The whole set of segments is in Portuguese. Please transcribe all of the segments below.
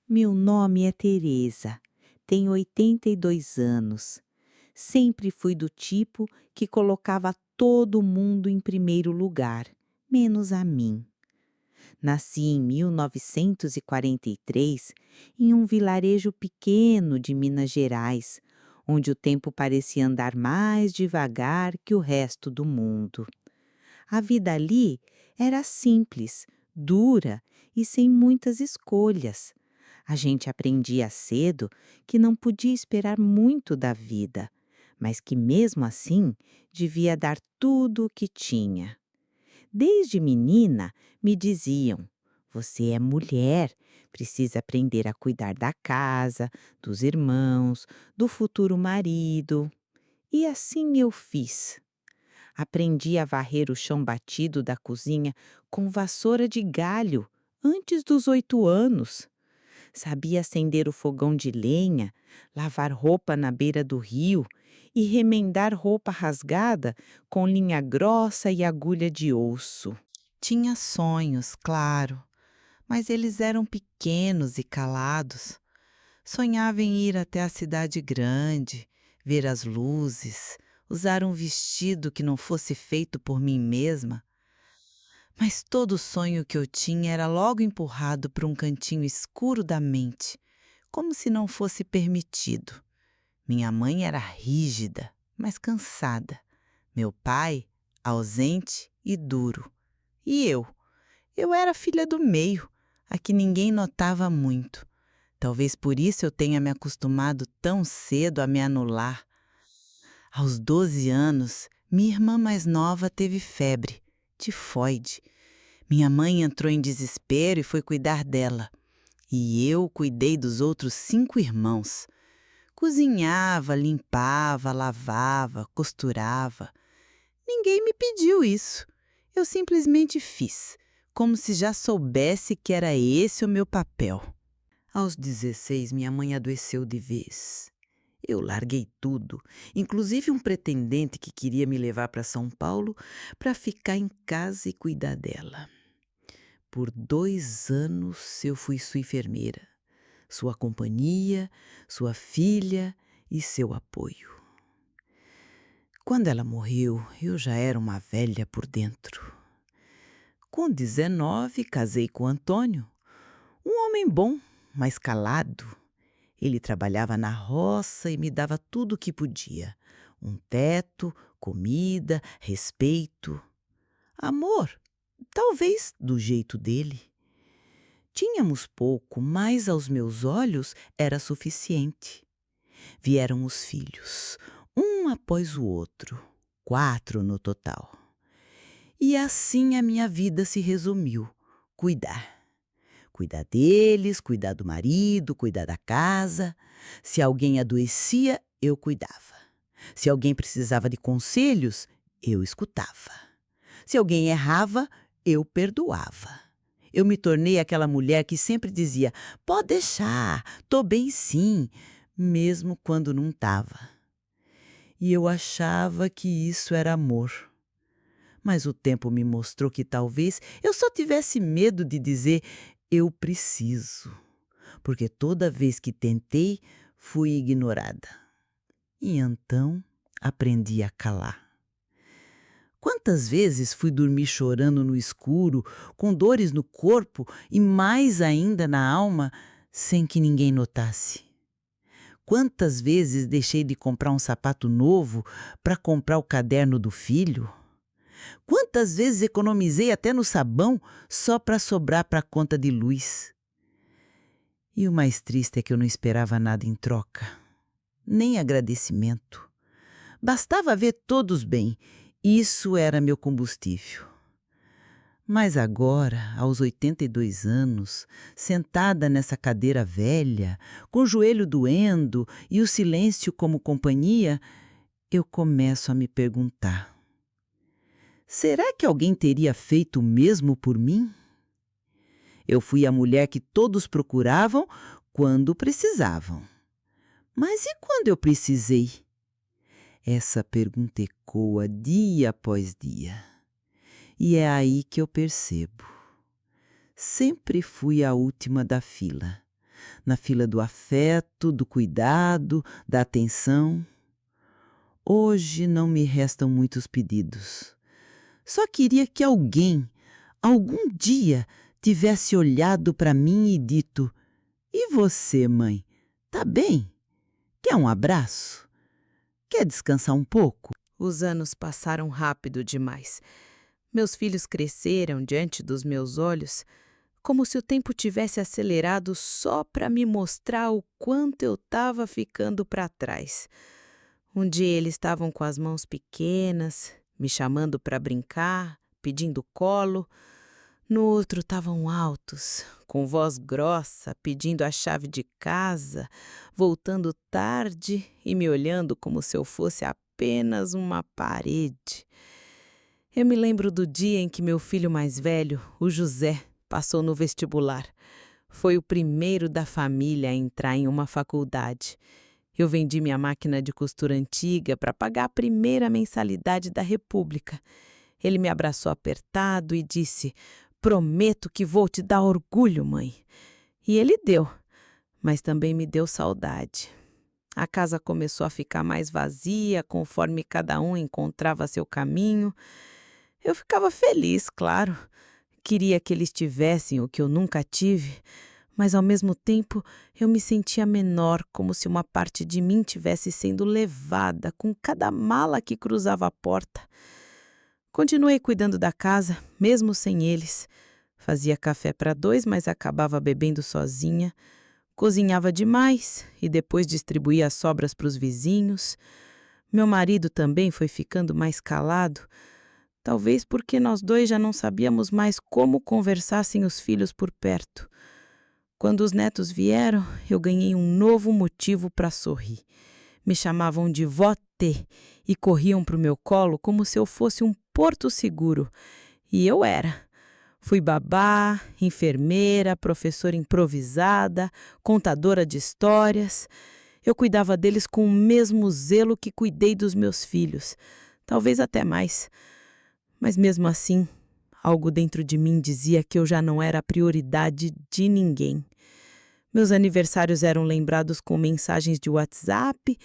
Meu nome é Teresa, tenho 82 anos. Sempre fui do tipo que colocava todo mundo em primeiro lugar, menos a mim. Nasci em 1943, em um vilarejo pequeno de Minas Gerais, onde o tempo parecia andar mais devagar que o resto do mundo. A vida ali era simples, dura e sem muitas escolhas. A gente aprendia cedo que não podia esperar muito da vida, mas que mesmo assim devia dar tudo o que tinha. Desde menina me diziam: você é mulher, precisa aprender a cuidar da casa, dos irmãos, do futuro marido. E assim eu fiz. Aprendi a varrer o chão batido da cozinha com vassoura de galho antes dos 8 anos. Sabia acender o fogão de lenha, lavar roupa na beira do rio e remendar roupa rasgada com linha grossa e agulha de osso. Tinha sonhos, claro, mas eles eram pequenos e calados. Sonhava em ir até a cidade grande, ver as luzes, usar um vestido que não fosse feito por mim mesma. Mas todo sonho que eu tinha era logo empurrado para um cantinho escuro da mente, como se não fosse permitido. Minha mãe era rígida, mas cansada. Meu pai, ausente e duro. E eu era a filha do meio, a que ninguém notava muito. Talvez por isso eu tenha me acostumado tão cedo a me anular. Aos 12 anos, minha irmã mais nova teve febre, tifoide. Minha mãe entrou em desespero e foi cuidar dela. E eu cuidei dos outros 5 irmãos. Cozinhava, limpava, lavava, costurava. Ninguém me pediu isso. Eu simplesmente fiz, como se já soubesse que era esse o meu papel. Aos 16, minha mãe adoeceu de vez. Eu larguei tudo, inclusive um pretendente que queria me levar para São Paulo para ficar em casa e cuidar dela. Por 2 anos eu fui sua enfermeira, sua companhia, sua filha e seu apoio. Quando ela morreu, eu já era uma velha por dentro. Com 19, casei com Antônio, um homem bom, mas calado. Ele trabalhava na roça e me dava tudo o que podia. Um teto, comida, respeito. Amor, talvez do jeito dele. Tínhamos pouco, mas aos meus olhos era suficiente. Vieram os filhos, um após o outro, 4 no total. E assim a minha vida se resumiu: cuidar. Cuidar deles, cuidar do marido, cuidar da casa. Se alguém adoecia, eu cuidava. Se alguém precisava de conselhos, eu escutava. Se alguém errava, eu perdoava. Eu me tornei aquela mulher que sempre dizia: pode deixar, tô bem sim, mesmo quando não estava. E eu achava que isso era amor. Mas o tempo me mostrou que talvez eu só tivesse medo de dizer eu preciso, porque toda vez que tentei, fui ignorada. E então aprendi a calar. Quantas vezes fui dormir chorando no escuro, com dores no corpo e mais ainda na alma, sem que ninguém notasse? Quantas vezes deixei de comprar um sapato novo para comprar o caderno do filho? Quantas vezes economizei até no sabão só para sobrar para a conta de luz? E o mais triste é que eu não esperava nada em troca, nem agradecimento. Bastava ver todos bem, isso era meu combustível. Mas agora, aos 82 anos, sentada nessa cadeira velha, com o joelho doendo e o silêncio como companhia, eu começo a me perguntar: será que alguém teria feito o mesmo por mim? Eu fui a mulher que todos procuravam quando precisavam. Mas e quando eu precisei? Essa pergunta ecoa dia após dia. E é aí que eu percebo. Sempre fui a última da fila. na fila do afeto, do cuidado, da atenção. Hoje não me restam muitos pedidos. Só queria que alguém, algum dia, tivesse olhado para mim e dito: "E você, mãe? Tá bem? Quer um abraço? Quer descansar um pouco?" Os anos passaram rápido demais. Meus filhos cresceram diante dos meus olhos, como se o tempo tivesse acelerado só para me mostrar o quanto eu estava ficando para trás. Um dia eles estavam com as mãos pequenas, me chamando para brincar, pedindo colo. No outro estavam altos, com voz grossa, pedindo a chave de casa, voltando tarde e me olhando como se eu fosse apenas uma parede. Eu me lembro do dia em que meu filho mais velho, o José, passou no vestibular. Foi o primeiro da família a entrar em uma faculdade. Eu vendi minha máquina de costura antiga para pagar a primeira mensalidade da República. Ele me abraçou apertado e disse: "Prometo que vou te dar orgulho, mãe." E ele deu, mas também me deu saudade. A casa começou a ficar mais vazia conforme cada um encontrava seu caminho. Eu ficava feliz, claro. Queria que eles tivessem o que eu nunca tive, mas ao mesmo tempo eu me sentia menor, como se uma parte de mim tivesse sendo levada com cada mala que cruzava a porta. Continuei cuidando da casa, mesmo sem eles. Fazia café para dois, mas acabava bebendo sozinha. Cozinhava demais e depois distribuía as sobras para os vizinhos. Meu marido também foi ficando mais calado, talvez porque nós dois já não sabíamos mais como conversar sem os filhos por perto. Quando os netos vieram, eu ganhei um novo motivo para sorrir. Me chamavam de vó T e corriam para o meu colo como se eu fosse um porto seguro. E eu era. Fui babá, enfermeira, professora improvisada, contadora de histórias. Eu cuidava deles com o mesmo zelo que cuidei dos meus filhos, talvez até mais. Mas mesmo assim, algo dentro de mim dizia que eu já não era a prioridade de ninguém. Meus aniversários eram lembrados com mensagens de WhatsApp,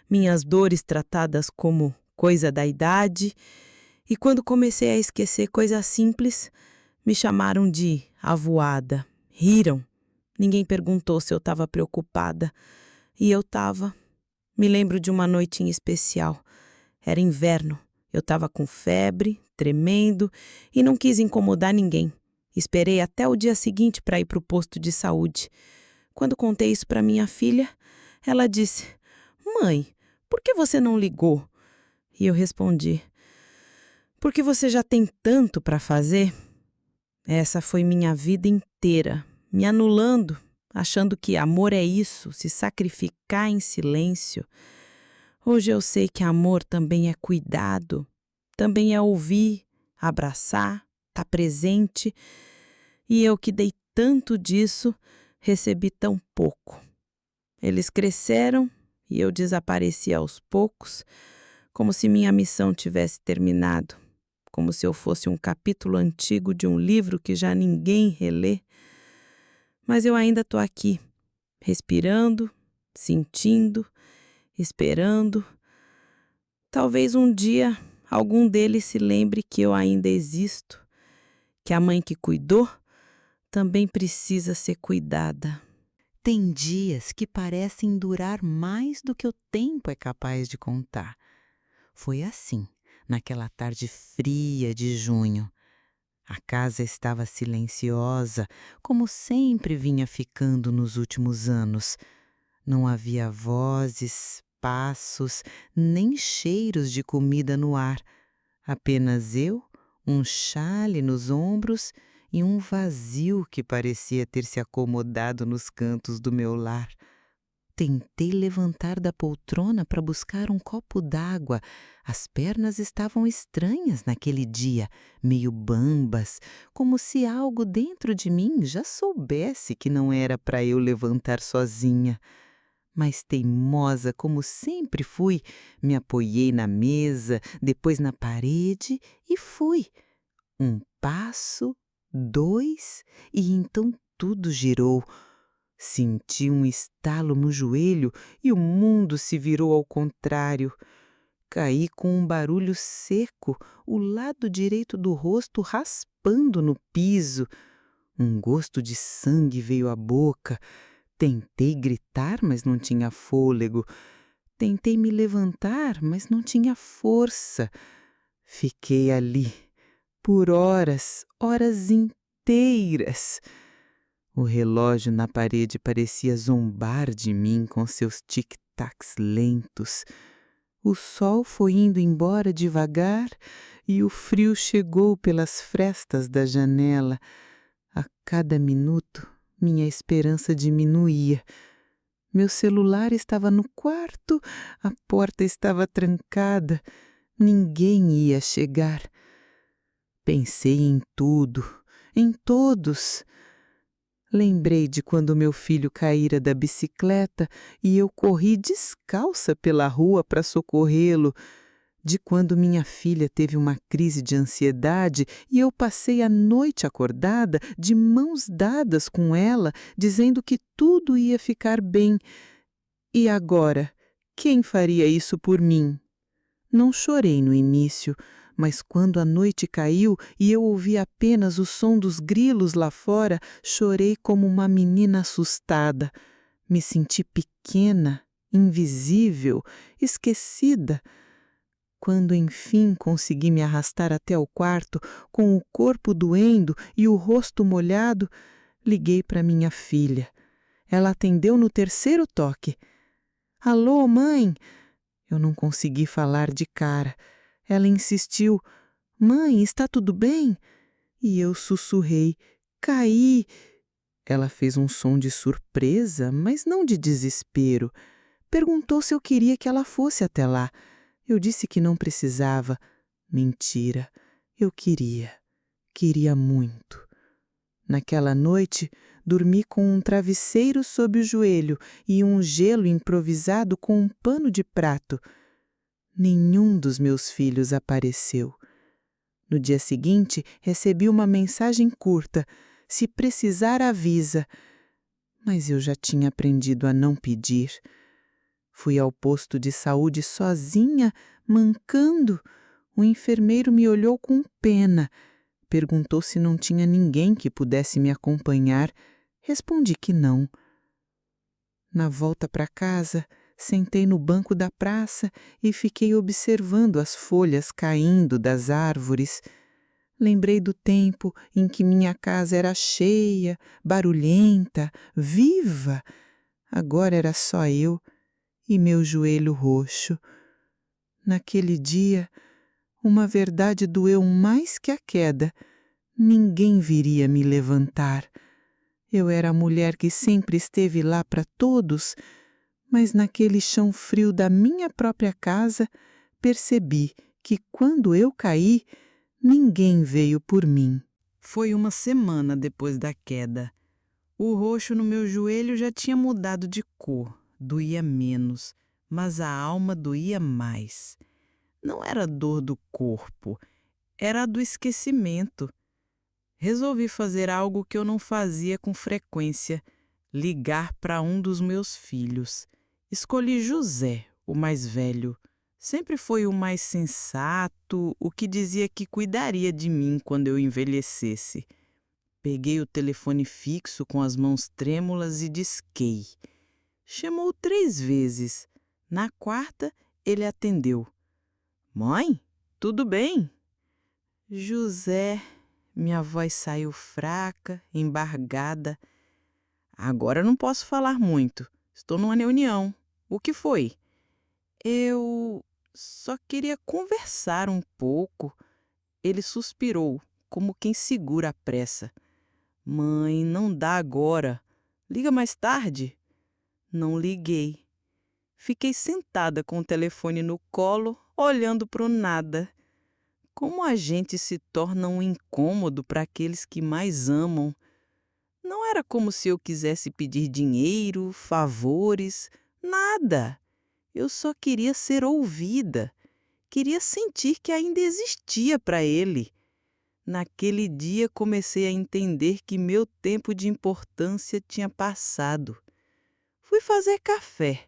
minhas dores tratadas como coisa da idade. E quando comecei a esquecer coisas simples, me chamaram de avoada. Riram. Ninguém perguntou se eu estava preocupada. E eu estava. Me lembro de uma noite em especial. Era inverno. Eu estava com febre, tremendo, e não quis incomodar ninguém. Esperei até o dia seguinte para ir para o posto de saúde. Quando contei isso para minha filha, ela disse: "Mãe, por que você não ligou?" E eu respondi: "Porque você já tem tanto para fazer." Essa foi minha vida inteira, me anulando, achando que amor é isso, se sacrificar em silêncio. Hoje eu sei que amor também é cuidado, também é ouvir, abraçar, estar presente. E eu que dei tanto disso, recebi tão pouco. Eles cresceram e eu desapareci aos poucos, como se minha missão tivesse terminado, como se eu fosse um capítulo antigo de um livro que já ninguém relê. Mas eu ainda estou aqui, respirando, sentindo, esperando. Talvez um dia algum deles se lembre que eu ainda existo, que a mãe que cuidou também precisa ser cuidada. Tem dias que parecem durar mais do que o tempo é capaz de contar. Foi assim, naquela tarde fria de junho. A casa estava silenciosa, como sempre vinha ficando nos últimos anos. Não havia vozes, passos, nem cheiros de comida no ar. Apenas eu, um chale nos ombros e um vazio que parecia ter se acomodado nos cantos do meu lar. Tentei levantar da poltrona para buscar um copo d'água. As pernas estavam estranhas naquele dia, meio bambas, como se algo dentro de mim já soubesse que não era para eu levantar sozinha. Mas teimosa como sempre fui, me apoiei na mesa, depois na parede e fui. Um passo, dois, e então tudo girou. Senti um estalo no joelho e o mundo se virou ao contrário. Caí com um barulho seco, o lado direito do rosto raspando no piso. Um gosto de sangue veio à boca. Tentei gritar, mas não tinha fôlego. Tentei me levantar, mas não tinha força. Fiquei ali por horas, horas inteiras. O relógio na parede parecia zombar de mim com seus tic-tacs lentos. O sol foi indo embora devagar e o frio chegou pelas frestas da janela. A cada minuto, minha esperança diminuía. Meu celular estava no quarto, a porta estava trancada. Ninguém ia chegar. Pensei em tudo, em todos. Lembrei de quando meu filho caíra da bicicleta e eu corri descalça pela rua para socorrê-lo, de quando minha filha teve uma crise de ansiedade e eu passei a noite acordada, de mãos dadas com ela, dizendo que tudo ia ficar bem. E agora, quem faria isso por mim? Não chorei no início, mas quando a noite caiu e eu ouvi apenas o som dos grilos lá fora, chorei como uma menina assustada. Me senti pequena, invisível, esquecida. Quando enfim consegui me arrastar até o quarto, com o corpo doendo e o rosto molhado, liguei para minha filha. Ela atendeu no terceiro toque. Alô, mãe? Eu não consegui falar de cara. Ela insistiu. Mãe, está tudo bem? E eu sussurrei. Caí. Ela fez um som de surpresa, mas não de desespero. Perguntou se eu queria que ela fosse até lá. Eu disse que não precisava. Mentira. Eu queria. Queria muito. Naquela noite, dormi com um travesseiro sob o joelho e um gelo improvisado com um pano de prato. Nenhum dos meus filhos apareceu. No dia seguinte, recebi uma mensagem curta. Se precisar, avisa. Mas eu já tinha aprendido a não pedir. Fui ao posto de saúde sozinha, mancando. O enfermeiro me olhou com pena. Perguntou se não tinha ninguém que pudesse me acompanhar. Respondi que não. Na volta para casa, sentei no banco da praça e fiquei observando as folhas caindo das árvores. Lembrei do tempo em que minha casa era cheia, barulhenta, viva. Agora era só eu e meu joelho roxo. Naquele dia, uma verdade doeu mais que a queda. Ninguém viria me levantar. Eu era a mulher que sempre esteve lá para todos, mas naquele chão frio da minha própria casa, percebi que quando eu caí, ninguém veio por mim. Foi uma semana depois da queda. O roxo no meu joelho já tinha mudado de cor, doía menos, mas a alma doía mais. Não era a dor do corpo, era a do esquecimento. Resolvi fazer algo que eu não fazia com frequência, ligar para um dos meus filhos. Escolhi José, o mais velho. Sempre foi o mais sensato, o que dizia que cuidaria de mim quando eu envelhecesse. Peguei o telefone fixo com as mãos trêmulas e disquei. Chamou 3 vezes. Na quarta, ele atendeu. Mãe, tudo bem? José, minha voz saiu fraca, embargada. Agora não posso falar muito. Estou numa reunião. O que foi? Eu só queria conversar um pouco. Ele suspirou, como quem segura a pressa. Mãe, não dá agora. Liga mais tarde. Não liguei. Fiquei sentada com o telefone no colo, olhando para o nada. Como a gente se torna um incômodo para aqueles que mais amam. Não era como se eu quisesse pedir dinheiro, favores, nada. Eu só queria ser ouvida. Queria sentir que ainda existia para ele. Naquele dia comecei a entender que meu tempo de importância tinha passado. Fui fazer café.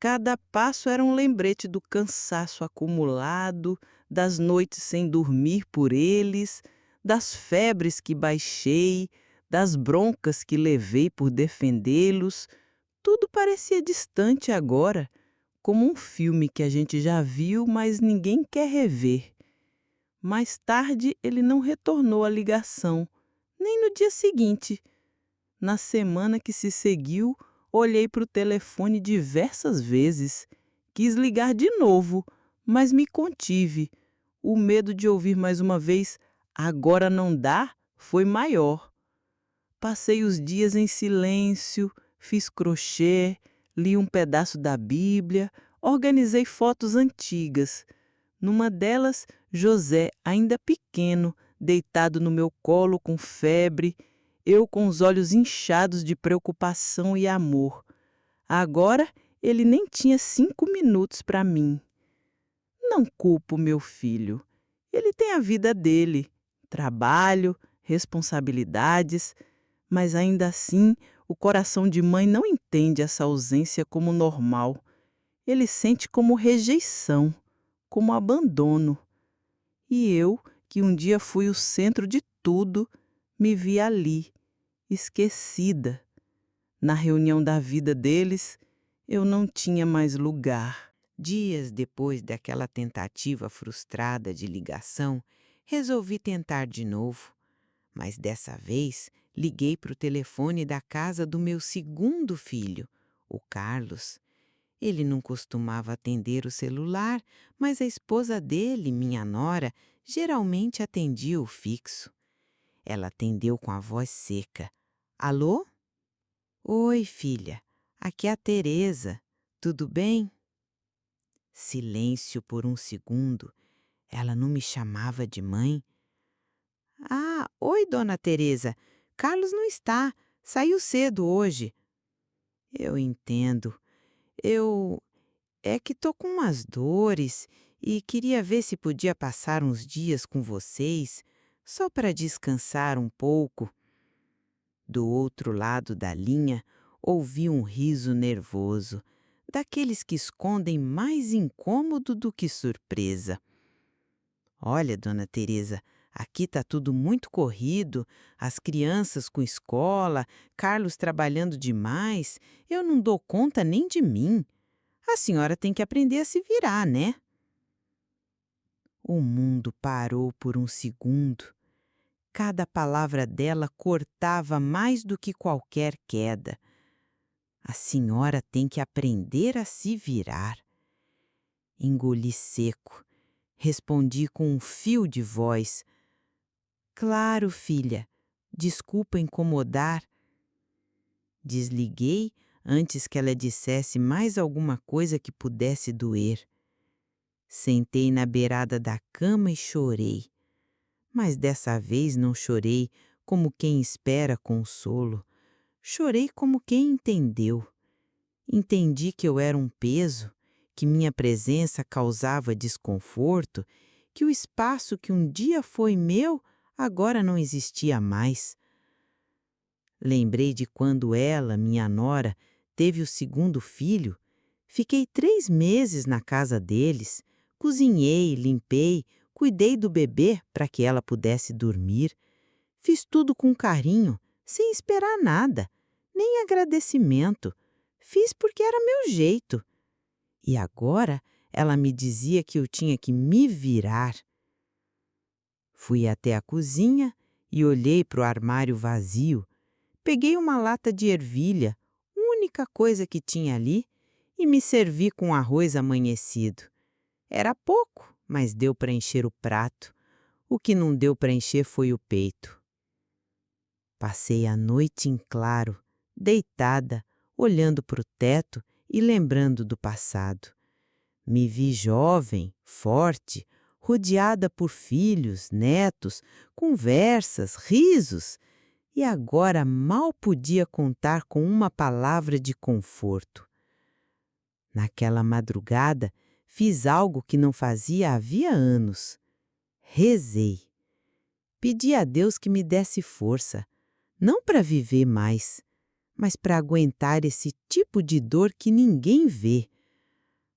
Cada passo era um lembrete do cansaço acumulado, das noites sem dormir por eles, das febres que baixei, das broncas que levei por defendê-los. Tudo parecia distante agora, como um filme que a gente já viu, mas ninguém quer rever. Mais tarde, ele não retornou à ligação, nem no dia seguinte. Na semana que se seguiu, olhei para o telefone diversas vezes. Quis ligar de novo, mas me contive. O medo de ouvir mais uma vez "agora não dá" foi maior. Passei os dias em silêncio, fiz crochê, li um pedaço da Bíblia, organizei fotos antigas. Numa delas, José, ainda pequeno, deitado no meu colo com febre, eu com os olhos inchados de preocupação e amor. Agora ele nem tinha 5 minutos para mim. Não culpo meu filho. Ele tem a vida dele, trabalho, responsabilidades, mas ainda assim o coração de mãe não entende essa ausência como normal. Ele sente como rejeição, como abandono. E eu, que um dia fui o centro de tudo, me vi ali, esquecida. Na reunião da vida deles, eu não tinha mais lugar. Dias depois daquela tentativa frustrada de ligação, resolvi tentar de novo. Mas dessa vez, liguei para o telefone da casa do meu segundo filho, o Carlos. Ele não costumava atender o celular, mas a esposa dele, minha nora, geralmente atendia o fixo. Ela atendeu com a voz seca. Alô? Oi, filha. Aqui é a Teresa. Tudo bem? Silêncio por um segundo. Ela não me chamava de mãe? Ah, oi, dona Teresa. Carlos não está. Saiu cedo hoje. Eu entendo. Eu É que tô com umas dores e queria ver se podia passar uns dias com vocês, só para descansar um pouco. Do outro lado da linha, ouvi um riso nervoso, daqueles que escondem mais incômodo do que surpresa. Olha, dona Teresa, aqui tá tudo muito corrido, as crianças com escola, Carlos trabalhando demais, eu não dou conta nem de mim. A senhora tem que aprender a se virar, né? O mundo parou por um segundo. Cada palavra dela cortava mais do que qualquer queda. A senhora tem que aprender a se virar. Engoli seco. Respondi com um fio de voz. Claro, filha. Desculpa incomodar. Desliguei antes que ela dissesse mais alguma coisa que pudesse doer. Sentei na beirada da cama e chorei. Mas dessa vez não chorei como quem espera consolo. Chorei como quem entendeu. Entendi que eu era um peso, que minha presença causava desconforto, que o espaço que um dia foi meu agora não existia mais. Lembrei de quando ela, minha nora, teve o segundo filho. Fiquei 3 meses na casa deles. Cozinhei, limpei, cuidei do bebê para que ela pudesse dormir. Fiz tudo com carinho, sem esperar nada, nem agradecimento. Fiz porque era meu jeito. E agora ela me dizia que eu tinha que me virar. Fui até a cozinha e olhei para o armário vazio. Peguei uma lata de ervilha, única coisa que tinha ali, e me servi com arroz amanhecido. Era pouco, mas deu para encher o prato. O que não deu para encher foi o peito. Passei a noite em claro, deitada, olhando para o teto e lembrando do passado. Me vi jovem, forte, rodeada por filhos, netos, conversas, risos, e agora mal podia contar com uma palavra de conforto. Naquela madrugada, fiz algo que não fazia havia anos. Rezei. Pedi a Deus que me desse força, não para viver mais, mas para aguentar esse tipo de dor que ninguém vê.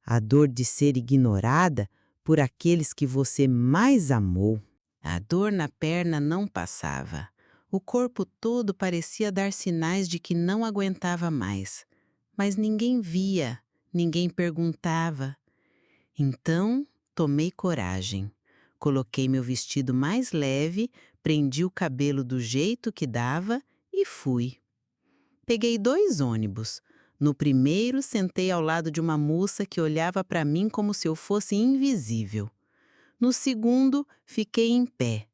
A dor de ser ignorada por aqueles que você mais amou. A dor na perna não passava. O corpo todo parecia dar sinais de que não aguentava mais. Mas ninguém via, ninguém perguntava. Então, tomei coragem. Coloquei meu vestido mais leve, prendi o cabelo do jeito que dava e fui. Peguei 2 ônibus. No primeiro, sentei ao lado de uma moça que olhava para mim como se eu fosse invisível. No segundo, fiquei em pé.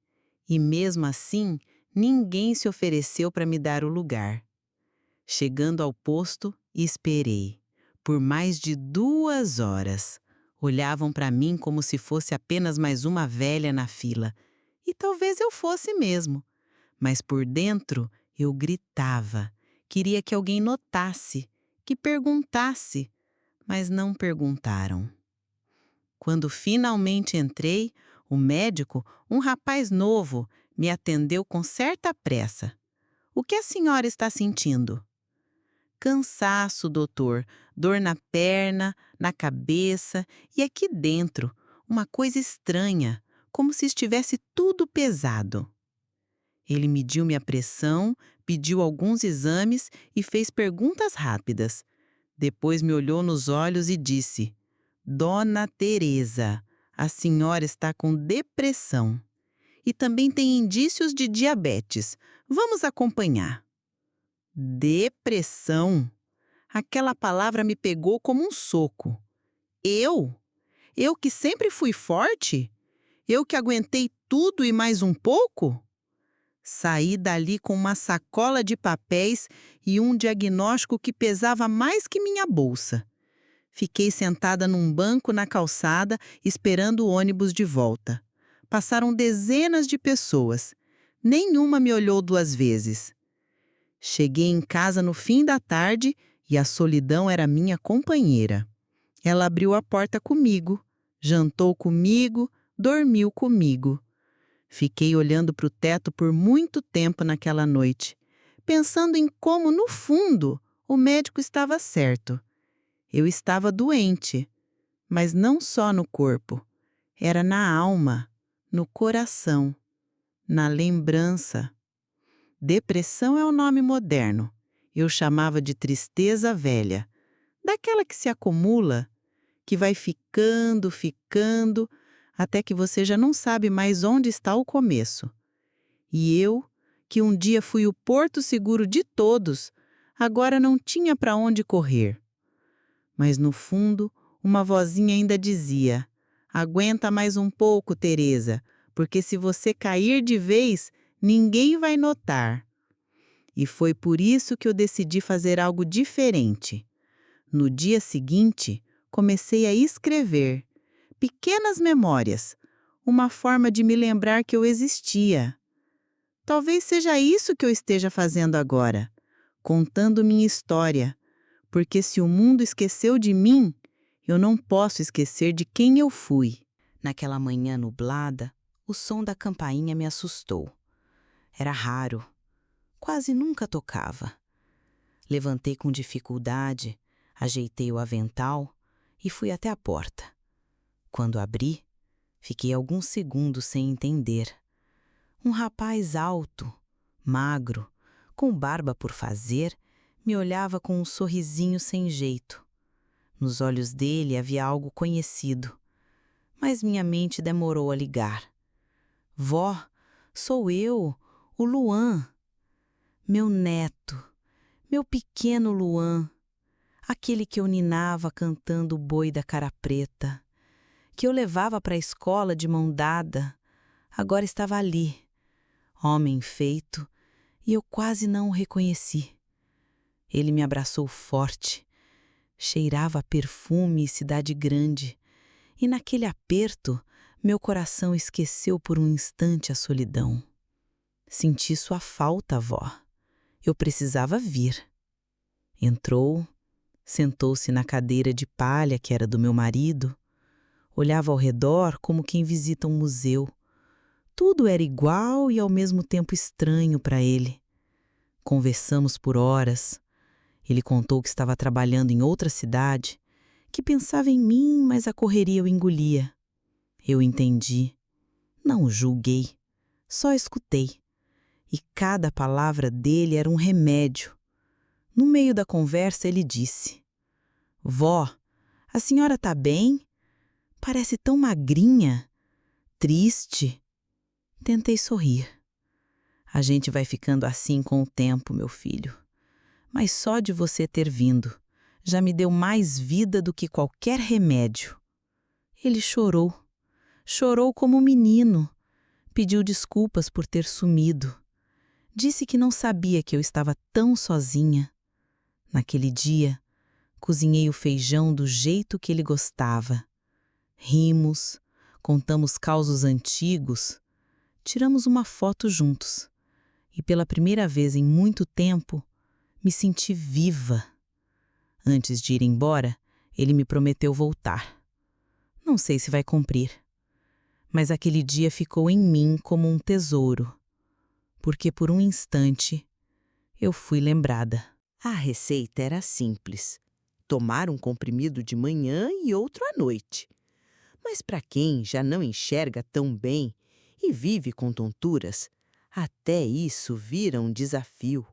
E mesmo assim, ninguém se ofereceu para me dar o lugar. Chegando ao posto, esperei. Por mais de 2 horas. Olhavam para mim como se fosse apenas mais uma velha na fila. E talvez eu fosse mesmo. Mas por dentro, eu gritava. Queria que alguém notasse, que perguntasse. Mas não perguntaram. Quando finalmente entrei, o médico, um rapaz novo, me atendeu com certa pressa. "O que a senhora está sentindo?" "Cansaço, doutor, dor na perna, na cabeça e aqui dentro, uma coisa estranha, como se estivesse tudo pesado." Ele mediu minha pressão, pediu alguns exames e fez perguntas rápidas. Depois me olhou nos olhos e disse: "Dona Teresa, a senhora está com depressão. E também tem indícios de diabetes. Vamos acompanhar." Depressão? Aquela palavra me pegou como um soco. Eu? Eu que sempre fui forte? Eu que aguentei tudo e mais um pouco? Saí dali com uma sacola de papéis e um diagnóstico que pesava mais que minha bolsa. Fiquei sentada num banco na calçada, esperando o ônibus de volta. Passaram dezenas de pessoas. Nenhuma me olhou 2 vezes. Cheguei em casa no fim da tarde e a solidão era minha companheira. Ela abriu a porta comigo, jantou comigo, dormiu comigo. Fiquei olhando para o teto por muito tempo naquela noite, pensando em como, no fundo, o médico estava certo. Eu estava doente, mas não só no corpo. Era na alma, no coração, na lembrança. Depressão é o nome moderno. Eu chamava de tristeza velha, daquela que se acumula, que vai ficando, ficando, até que você já não sabe mais onde está o começo. E eu, que um dia fui o porto seguro de todos, agora não tinha para onde correr. Mas no fundo, uma vozinha ainda dizia: "Aguenta mais um pouco, Teresa, porque se você cair de vez, ninguém vai notar." E foi por isso que eu decidi fazer algo diferente. No dia seguinte, comecei a escrever pequenas memórias, uma forma de me lembrar que eu existia. Talvez seja isso que eu esteja fazendo agora, contando minha história, porque se o mundo esqueceu de mim, eu não posso esquecer de quem eu fui. Naquela manhã nublada, o som da campainha me assustou. Era raro, quase nunca tocava. Levantei com dificuldade, ajeitei o avental e fui até a porta. Quando abri, fiquei alguns segundos sem entender. Um rapaz alto, magro, com barba por fazer, me olhava com um sorrisinho sem jeito. Nos olhos dele havia algo conhecido, mas minha mente demorou a ligar. "Vó, sou eu, o Luan." Meu neto, meu pequeno Luan, aquele que eu ninava cantando o boi da cara preta, que eu levava para a escola de mão dada, agora estava ali, homem feito, e eu quase não o reconheci. Ele me abraçou forte, cheirava a perfume e cidade grande, e naquele aperto, meu coração esqueceu por um instante a solidão. Senti sua falta, vó. Eu precisava vir. Entrou, sentou-se na cadeira de palha que era do meu marido, olhava ao redor como quem visita um museu. Tudo era igual e ao mesmo tempo estranho para ele. Conversamos por horas. Ele contou que estava trabalhando em outra cidade, que pensava em mim, mas a correria o engolia. Eu entendi. Não o julguei, só escutei. E cada palavra dele era um remédio. No meio da conversa, ele disse: Vó, a senhora está bem? Parece tão magrinha, triste. Tentei sorrir. A gente vai ficando assim com o tempo, meu filho. Mas só de você ter vindo já me deu mais vida do que qualquer remédio. Ele chorou. Chorou como um menino. Pediu desculpas por ter sumido. Disse que não sabia que eu estava tão sozinha. Naquele dia, cozinhei o feijão do jeito que ele gostava. Rimos, contamos causos antigos, tiramos uma foto juntos. E pela primeira vez em muito tempo, me senti viva. Antes de ir embora, ele me prometeu voltar. Não sei se vai cumprir. Mas aquele dia ficou em mim como um tesouro. Porque por um instante, eu fui lembrada. A receita era simples: tomar um comprimido de manhã e outro à noite. Mas para quem já não enxerga tão bem e vive com tonturas, até isso vira um desafio.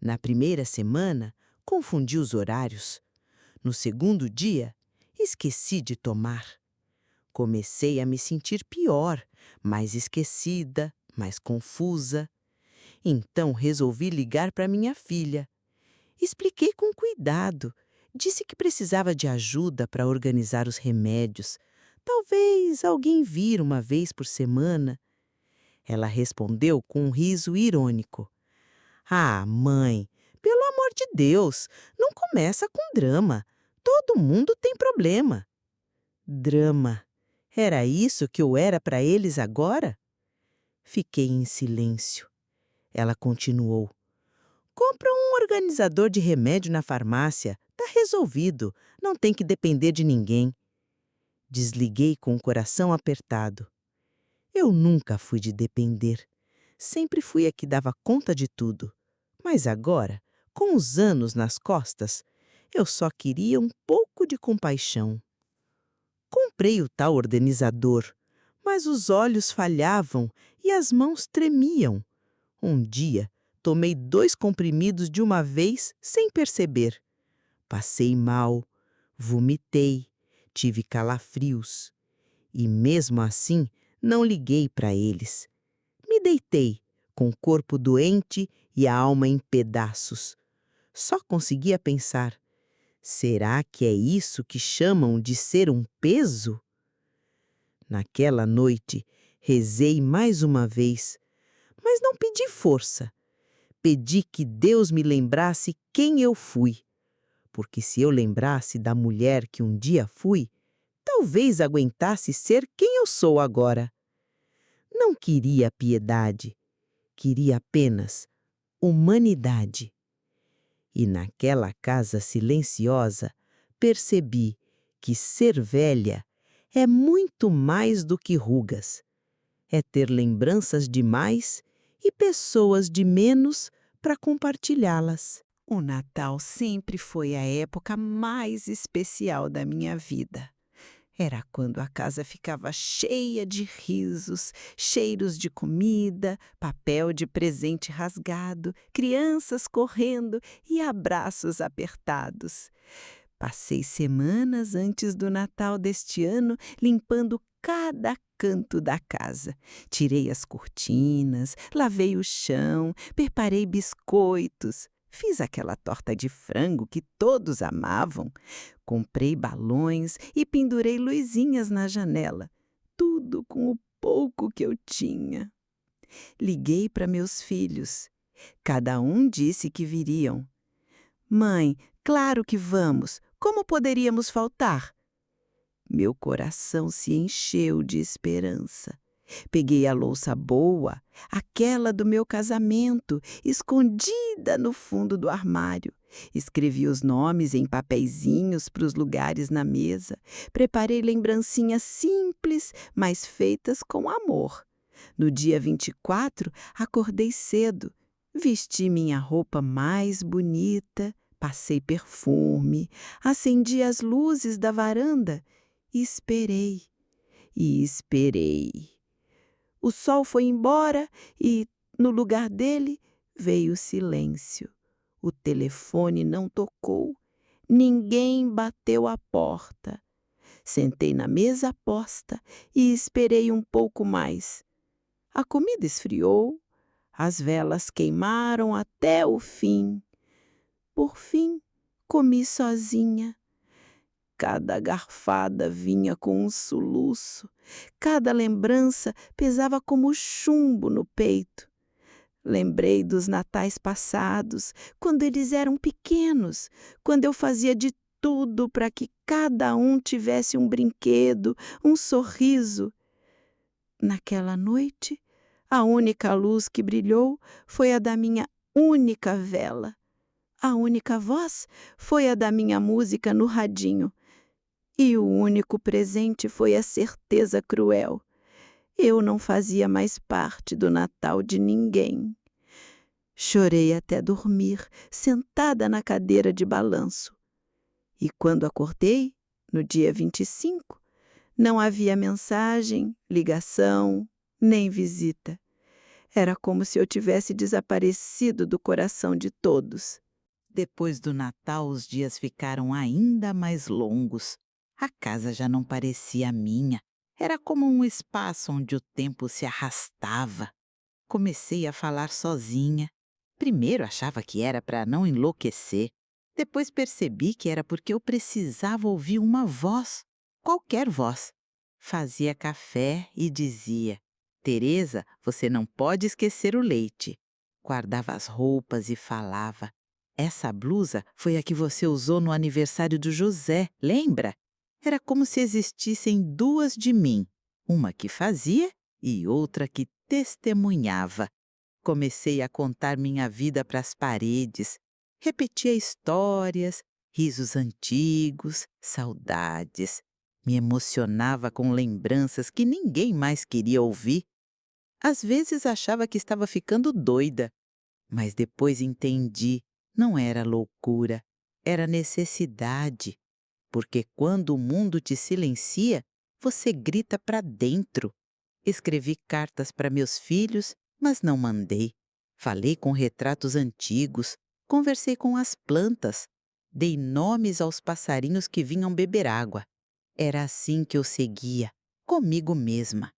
Na primeira semana, confundi os horários. No segundo dia, esqueci de tomar. Comecei a me sentir pior, mais esquecida, mais confusa. Então resolvi ligar para minha filha. Expliquei com cuidado. Disse que precisava de ajuda para organizar os remédios. Talvez alguém vir uma vez por semana. Ela respondeu com um riso irônico. Ah, mãe, pelo amor de Deus, não começa com drama. Todo mundo tem problema. Drama. Era isso que eu era para eles agora? Fiquei em silêncio. Ela continuou. Compra um organizador de remédio na farmácia. Tá resolvido. Não tem que depender de ninguém. Desliguei com o coração apertado. Eu nunca fui de depender. Sempre fui a que dava conta de tudo. Mas agora, com os anos nas costas, eu só queria um pouco de compaixão. Comprei o tal organizador, mas os olhos falhavam e as mãos tremiam. Um dia, tomei 2 comprimidos de uma vez sem perceber. Passei mal, vomitei, tive calafrios. E mesmo assim, não liguei para eles. Me deitei, com o corpo doente e a alma em pedaços. Só conseguia pensar: será que é isso que chamam de ser um peso? Naquela noite, rezei mais uma vez, mas não pedi força. Pedi que Deus me lembrasse quem eu fui. Porque se eu lembrasse da mulher que um dia fui, talvez aguentasse ser quem eu sou agora. Não queria piedade, queria apenas humanidade. E naquela casa silenciosa, percebi que ser velha é muito mais do que rugas. É ter lembranças de mais e pessoas de menos para compartilhá-las. O Natal sempre foi a época mais especial da minha vida. Era quando a casa ficava cheia de risos, cheiros de comida, papel de presente rasgado, crianças correndo e abraços apertados. Passei semanas antes do Natal deste ano limpando cada canto da casa. Tirei as cortinas, lavei o chão, preparei biscoitos. Fiz aquela torta de frango que todos amavam. Comprei balões e pendurei luzinhas na janela. Tudo com o pouco que eu tinha. Liguei para meus filhos. Cada um disse que viriam. Mãe, claro que vamos. Como poderíamos faltar? Meu coração se encheu de esperança. Peguei a louça boa, aquela do meu casamento, escondida no fundo do armário. Escrevi os nomes em papeizinhos para os lugares na mesa. Preparei lembrancinhas simples, mas feitas com amor. No dia 24, acordei cedo, vesti minha roupa mais bonita, passei perfume, acendi as luzes da varanda e esperei. E esperei. O sol foi embora e, no lugar dele, veio o silêncio. O telefone não tocou. Ninguém bateu à porta. Sentei na mesa posta e esperei um pouco mais. A comida esfriou, as velas queimaram até o fim. Por fim, comi sozinha. Cada garfada vinha com um soluço. Cada lembrança pesava como chumbo no peito. Lembrei dos natais passados, quando eles eram pequenos, quando eu fazia de tudo para que cada um tivesse um brinquedo, um sorriso. Naquela noite, a única luz que brilhou foi a da minha única vela. A única voz foi a da minha música no radinho. E o único presente foi a certeza cruel. Eu não fazia mais parte do Natal de ninguém. Chorei até dormir, sentada na cadeira de balanço. E quando acordei, no dia 25, não havia mensagem, ligação, nem visita. Era como se eu tivesse desaparecido do coração de todos. Depois do Natal, os dias ficaram ainda mais longos. A casa já não parecia minha. Era como um espaço onde o tempo se arrastava. Comecei a falar sozinha. Primeiro achava que era para não enlouquecer. Depois percebi que era porque eu precisava ouvir uma voz, qualquer voz. Fazia café e dizia: Teresa, você não pode esquecer o leite. Guardava as roupas e falava: essa blusa foi a que você usou no aniversário do José, lembra? Era como se existissem duas de mim, uma que fazia e outra que testemunhava. Comecei a contar minha vida para as paredes, repetia histórias, risos antigos, saudades. Me emocionava com lembranças que ninguém mais queria ouvir. Às vezes achava que estava ficando doida, mas depois entendi, não era loucura, era necessidade. Porque quando o mundo te silencia, você grita para dentro. Escrevi cartas para meus filhos, mas não mandei. Falei com retratos antigos, conversei com as plantas, dei nomes aos passarinhos que vinham beber água. Era assim que eu seguia, comigo mesma.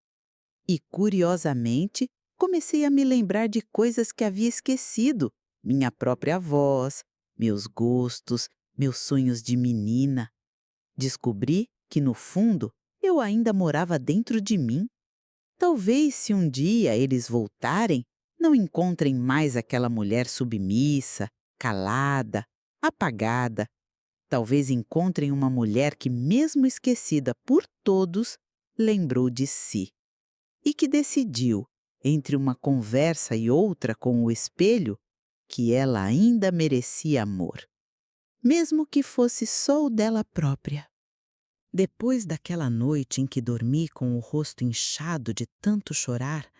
E, curiosamente, comecei a me lembrar de coisas que havia esquecido. Minha própria voz, meus gostos, meus sonhos de menina. Descobri que, no fundo, eu ainda morava dentro de mim. Talvez, se um dia eles voltarem, não encontrem mais aquela mulher submissa, calada, apagada. Talvez encontrem uma mulher que, mesmo esquecida por todos, lembrou de si. E que decidiu, entre uma conversa e outra com o espelho, que ela ainda merecia amor, mesmo que fosse só o dela própria. Depois daquela noite em que dormi com o rosto inchado de tanto chorar,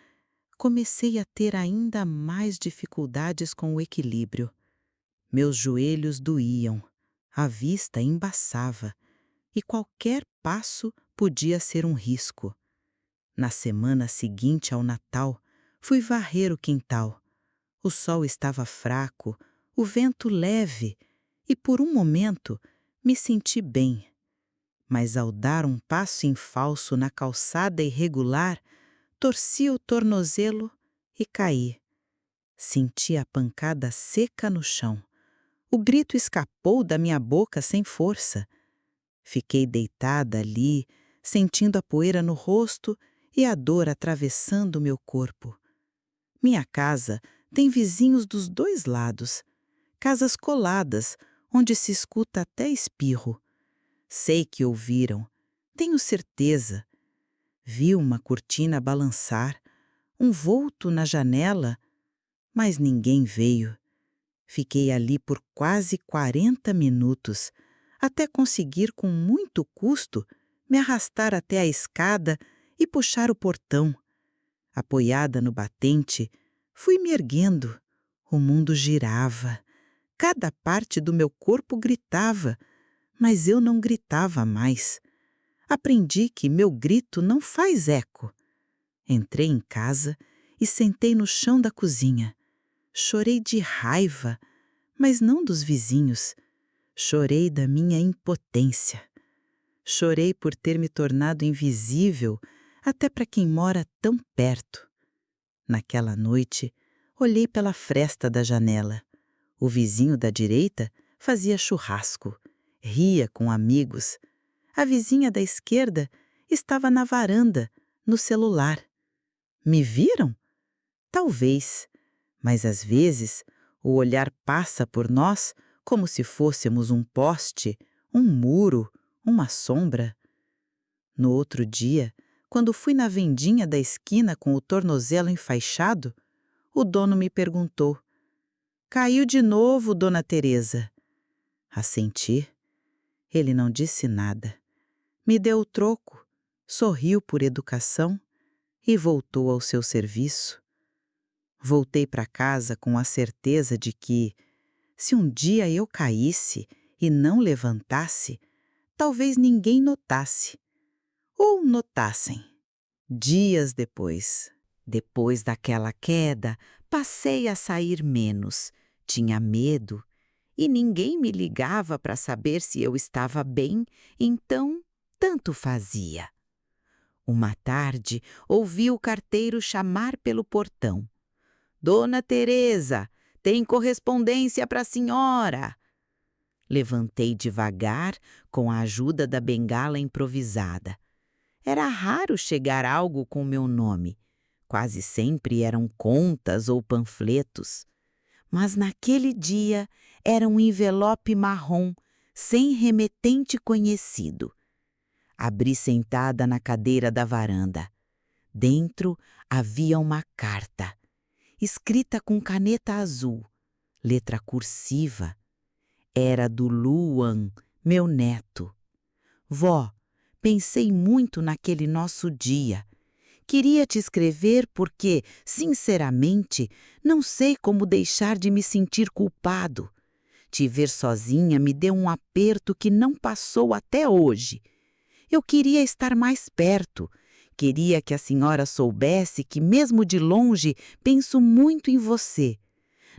comecei a ter ainda mais dificuldades com o equilíbrio. Meus joelhos doíam, a vista embaçava, e qualquer passo podia ser um risco. Na semana seguinte ao Natal, fui varrer o quintal. O sol estava fraco, o vento leve, e por um momento me senti bem. Mas ao dar um passo em falso na calçada irregular, torci o tornozelo e caí. Senti a pancada seca no chão. O grito escapou da minha boca sem força. Fiquei deitada ali, sentindo a poeira no rosto e a dor atravessando meu corpo. Minha casa tem vizinhos dos dois lados, casas coladas, onde se escuta até espirro. Sei que ouviram, tenho certeza. Vi uma cortina balançar, um vulto na janela, mas ninguém veio. Fiquei ali por quase 40 minutos, até conseguir com muito custo me arrastar até a escada e puxar o portão. Apoiada no batente, fui me erguendo. O mundo girava. Cada parte do meu corpo gritava, mas eu não gritava mais. Aprendi que meu grito não faz eco. Entrei em casa e sentei no chão da cozinha. Chorei de raiva, mas não dos vizinhos. Chorei da minha impotência. Chorei por ter me tornado invisível até para quem mora tão perto. Naquela noite, olhei pela fresta da janela. O vizinho da direita fazia churrasco, ria com amigos. A vizinha da esquerda estava na varanda, no celular. Me viram? Talvez, mas às vezes o olhar passa por nós como se fôssemos um poste, um muro, uma sombra. No outro dia, quando fui na vendinha da esquina com o tornozelo enfaixado, o dono me perguntou: "Caiu de novo, dona Teresa?" Assenti. Ele não disse nada. Me deu o troco, sorriu por educação e voltou ao seu serviço. Voltei para casa com a certeza de que, se um dia eu caísse e não levantasse, talvez ninguém notasse. Ou notassem. Dias depois daquela queda, passei a sair menos. Tinha medo e ninguém me ligava para saber se eu estava bem, então tanto fazia. Uma tarde, ouvi o carteiro chamar pelo portão. "Dona Teresa, tem correspondência para a senhora." Levantei devagar com a ajuda da bengala improvisada. Era raro chegar algo com meu nome. Quase sempre eram contas ou panfletos. Mas naquele dia era um envelope marrom, sem remetente conhecido. Abri sentada na cadeira da varanda. Dentro havia uma carta, escrita com caneta azul, letra cursiva. Era do Luan, meu neto. "Vó, pensei muito naquele nosso dia. Queria te escrever porque, sinceramente, não sei como deixar de me sentir culpado. Te ver sozinha me deu um aperto que não passou até hoje. Eu queria estar mais perto. Queria que a senhora soubesse que, mesmo de longe, penso muito em você.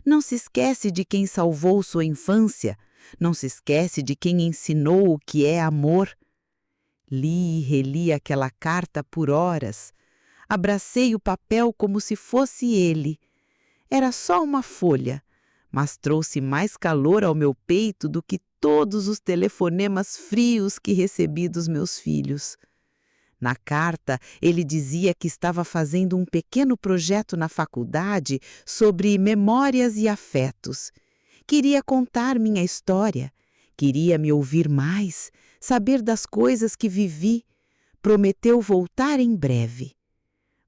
Não se esquece de quem salvou sua infância. Não se esquece de quem ensinou o que é amor." Li e reli aquela carta por horas. Abracei o papel como se fosse ele. Era só uma folha, mas trouxe mais calor ao meu peito do que todos os telefonemas frios que recebi dos meus filhos. Na carta, ele dizia que estava fazendo um pequeno projeto na faculdade sobre memórias e afetos. Queria contar minha história, queria me ouvir mais, saber das coisas que vivi. Prometeu voltar em breve.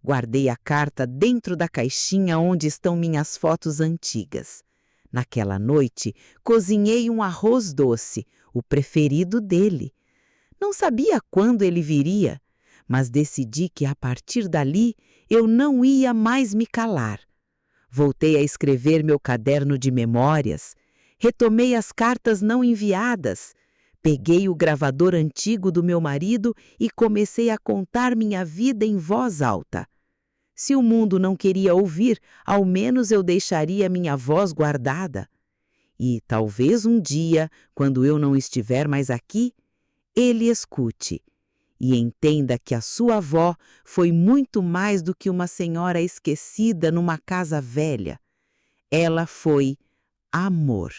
Guardei a carta dentro da caixinha onde estão minhas fotos antigas. Naquela noite, cozinhei um arroz doce, o preferido dele. Não sabia quando ele viria, mas decidi que a partir dali eu não ia mais me calar. Voltei a escrever meu caderno de memórias, retomei as cartas não enviadas, peguei o gravador antigo do meu marido e comecei a contar minha vida em voz alta. Se o mundo não queria ouvir, ao menos eu deixaria minha voz guardada. E talvez um dia, quando eu não estiver mais aqui, ele escute e entenda que a sua avó foi muito mais do que uma senhora esquecida numa casa velha. Ela foi amor,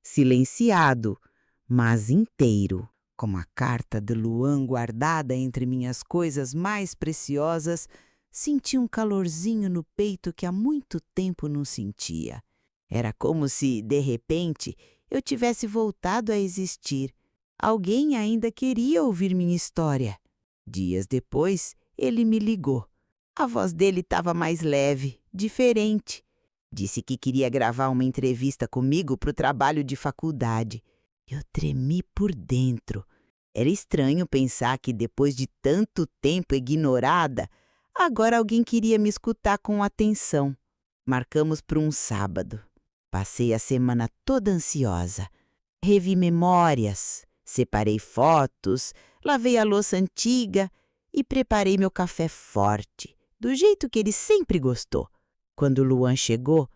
silenciado, mas inteiro. Com a carta de Luan guardada entre minhas coisas mais preciosas, senti um calorzinho no peito que há muito tempo não sentia. Era como se, de repente, eu tivesse voltado a existir. Alguém ainda queria ouvir minha história. Dias depois, ele me ligou. A voz dele estava mais leve, diferente. Disse que queria gravar uma entrevista comigo para o trabalho de faculdade. Eu tremi por dentro. Era estranho pensar que, depois de tanto tempo ignorada, Agora alguém queria me escutar com atenção. Marcamos para um sábado. Passei a semana toda ansiosa. Revi memórias, separei fotos, lavei a louça antiga e preparei meu café forte, do jeito que ele sempre gostou. Quando Luan chegou,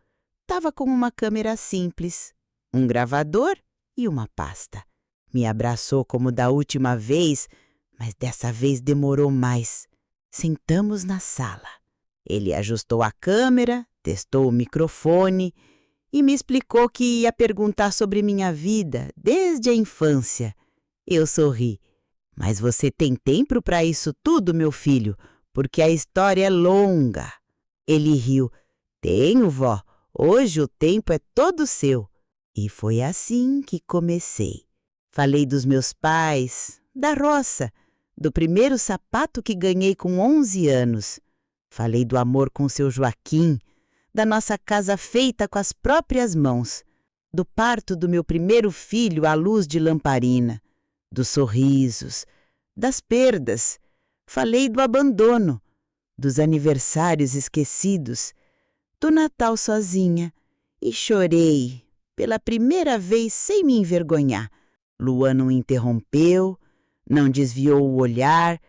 estava com uma câmera simples, um gravador e uma pasta. Me abraçou como da última vez, mas dessa vez demorou mais. Sentamos na sala. Ele ajustou a câmera, testou o microfone e me explicou que ia perguntar sobre minha vida desde a infância. Eu sorri. Mas você tem tempo para isso tudo, meu filho, porque a história é longa. Ele riu. Tenho, vó. Hoje o tempo é todo seu. E foi assim que comecei. Falei dos meus pais, da roça, do primeiro sapato que ganhei com 11 anos. Falei do amor com seu Joaquim, da nossa casa feita com as próprias mãos, do parto do meu primeiro filho à luz de lamparina, dos sorrisos, das perdas. Falei do abandono, dos aniversários esquecidos, do Natal sozinha e chorei, pela primeira vez sem me envergonhar. Luan não interrompeu, não desviou o olhar,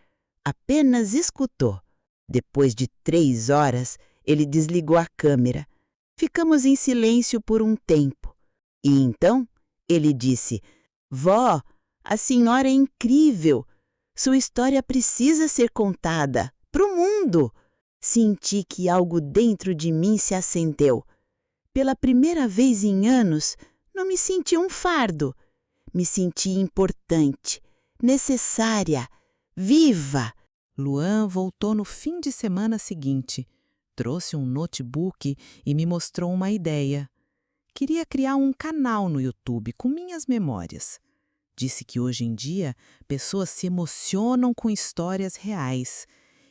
apenas escutou. Depois de 3 horas, ele desligou a câmera. Ficamos em silêncio por um tempo. E então ele disse: Vó, a senhora é incrível. Sua história precisa ser contada para o mundo. Senti que algo dentro de mim se acendeu. Pela primeira vez em anos, não me senti um fardo. Me senti importante, necessária, viva. Luan voltou no fim de semana seguinte. Trouxe um notebook e me mostrou uma ideia. Queria criar um canal no YouTube com minhas memórias. Disse que hoje em dia pessoas se emocionam com histórias reais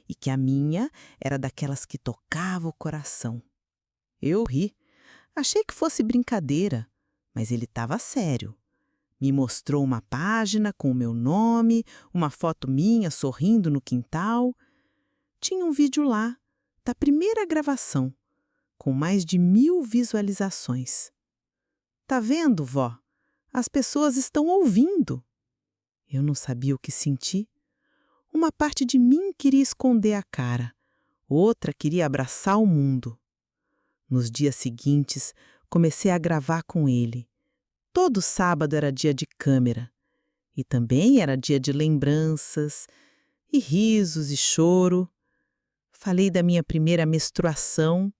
e que a minha era daquelas que tocava o coração. Eu ri. Achei que fosse brincadeira, mas ele estava sério. Me mostrou uma página com o meu nome, uma foto minha sorrindo no quintal. Tinha um vídeo lá, da primeira gravação, com mais de 1000 visualizações. Tá vendo, vó? As pessoas estão ouvindo. Eu não sabia o que sentir. Uma parte de mim queria esconder a cara, outra queria abraçar o mundo. Nos dias seguintes, comecei a gravar com ele. Todo sábado era dia de câmera. E também era dia de lembranças, e risos e choro. Falei da minha primeira menstruação,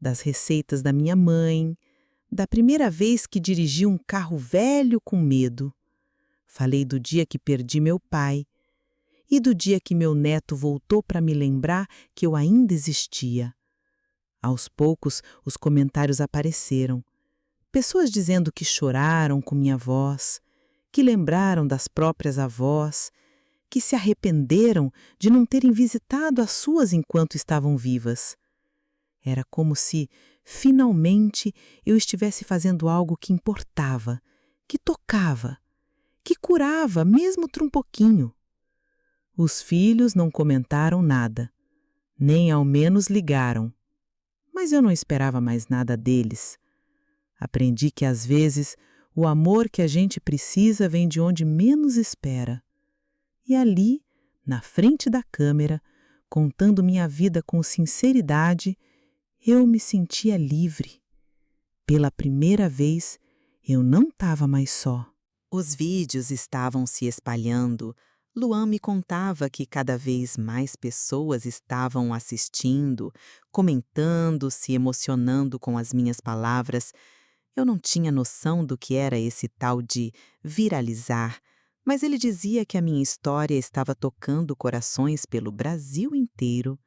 das receitas da minha mãe, da primeira vez que dirigi um carro velho com medo. Falei do dia que perdi meu pai e do dia que meu neto voltou para me lembrar que eu ainda existia. Aos poucos, os comentários apareceram. Pessoas dizendo que choraram com minha voz, que lembraram das próprias avós, que se arrependeram de não terem visitado as suas enquanto estavam vivas. Era como se, finalmente, eu estivesse fazendo algo que importava, que tocava, que curava, mesmo por um pouquinho. Os filhos não comentaram nada, nem ao menos ligaram. Mas eu não esperava mais nada deles. Aprendi que, às vezes, o amor que a gente precisa vem de onde menos espera. E ali, na frente da câmera, contando minha vida com sinceridade, eu me sentia livre. Pela primeira vez, eu não estava mais só. Os vídeos estavam se espalhando. Luan me contava que cada vez mais pessoas estavam assistindo, comentando, se emocionando com as minhas palavras. Eu não tinha noção do que era esse tal de viralizar, mas ele dizia que a minha história estava tocando corações pelo Brasil inteiro.